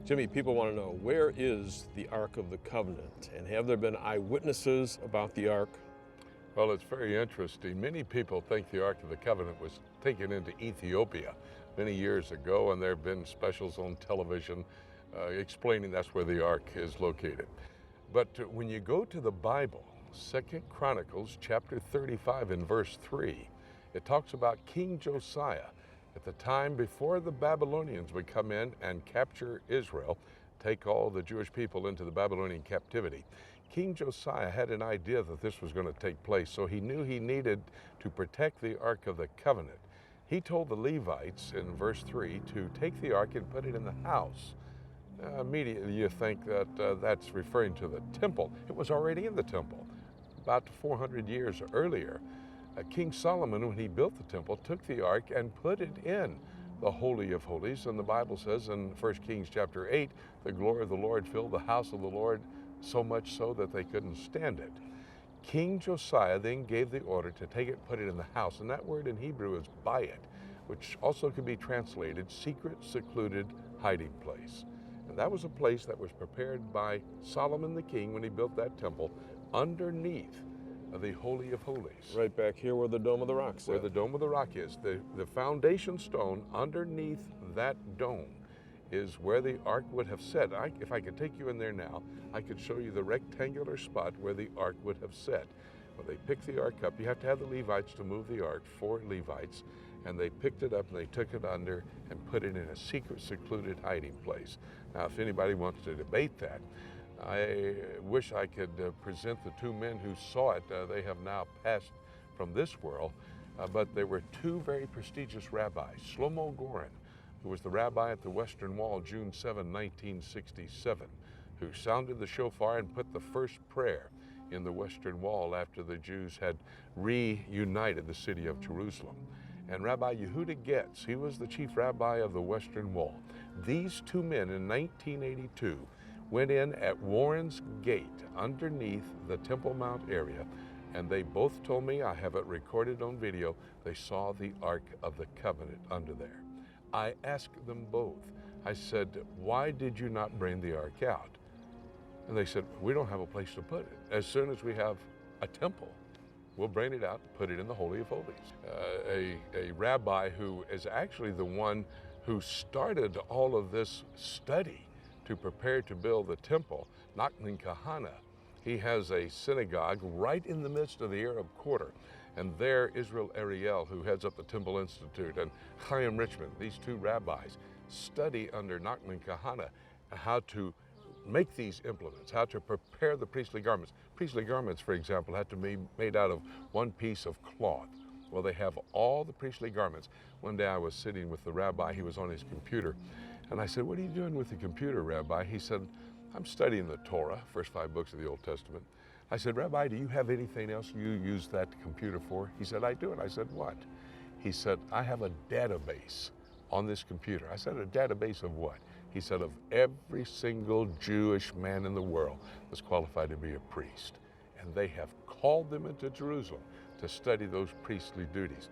Jimmy, people want to know, where is the Ark of the Covenant? And have there been eyewitnesses about the Ark? Well, it's very interesting. Many people think the Ark of the Covenant was taken into Ethiopia many years ago, and there have been specials on television explaining that's where the Ark is located. But when you go to the Bible, 2 Chronicles chapter 35 and verse 3, it talks about King Josiah at the time before the Babylonians would come in and capture Israel, take all the Jewish people into the Babylonian captivity. King Josiah had an idea that this was going to take place, so he knew he needed to protect the Ark of the Covenant. He told the Levites in verse 3 to take the Ark and put it in the house. Immediately you think that that's referring to the temple. It was already in the temple. About 400 years earlier, King Solomon, when he built the temple, took the Ark and put it in the Holy of Holies. And the Bible says in 1 Kings chapter 8, the glory of the Lord filled the house of the Lord so much so that they couldn't stand it. King Josiah then gave the order to take it and put it in the house. And that word in Hebrew is bayit, which also can be translated secret, secluded hiding place. And that was a place that was prepared by Solomon the king when he built that temple underneath the Holy of Holies. Right back here where the Dome of the Rock is. Where the Dome of the Rock is. The foundation stone underneath that dome is where the Ark would have set. If I could take you in there now, I could show you the rectangular spot where the Ark would have set. When they picked the Ark up, you have to have the Levites to move the Ark, 4 Levites, and they picked it up and they took it under and put it in a secret, secluded hiding place. Now, if anybody wants to debate that, I wish I could present the 2 men who saw it. They have now passed from this world, but there were 2 very prestigious rabbis. Shlomo Goren, who was the rabbi at the Western Wall June 7, 1967, who sounded the shofar and put the first prayer in the Western Wall after the Jews had reunited the city of Jerusalem. And Rabbi Yehuda Getz, he was the chief rabbi of the Western Wall. These 2 men in 1982 went in at Warren's Gate underneath the Temple Mount area, and they both told me, I have it recorded on video, they saw the Ark of the Covenant under there. I asked them both, I said, why did you not bring the Ark out? And they said, we don't have a place to put it. As soon as we have a temple, we'll bring it out, put it in the Holy of Holies. A rabbi who is actually the one who started all of this study to prepare to build the temple, Nachman Kahana. He has a synagogue right in the midst of the Arab quarter. And there, Israel Ariel, who heads up the Temple Institute, and Chaim Richmond, these 2 rabbis, study under Nachman Kahana how to make these implements, how to prepare the priestly garments. Priestly garments, for example, had to be made out of 1 piece of cloth. Well, they have all the priestly garments. One day I was sitting with the rabbi, he was on his computer, and I said, what are you doing with the computer, Rabbi? He said, I'm studying the Torah, first 5 books of the Old Testament. I said, Rabbi, do you have anything else you use that computer for? He said, I do. And I said, what? He said, I have a database on this computer. I said, a database of what? He said, of every single Jewish man in the world that's qualified to be a priest. And they have called them into Jerusalem to study those priestly duties.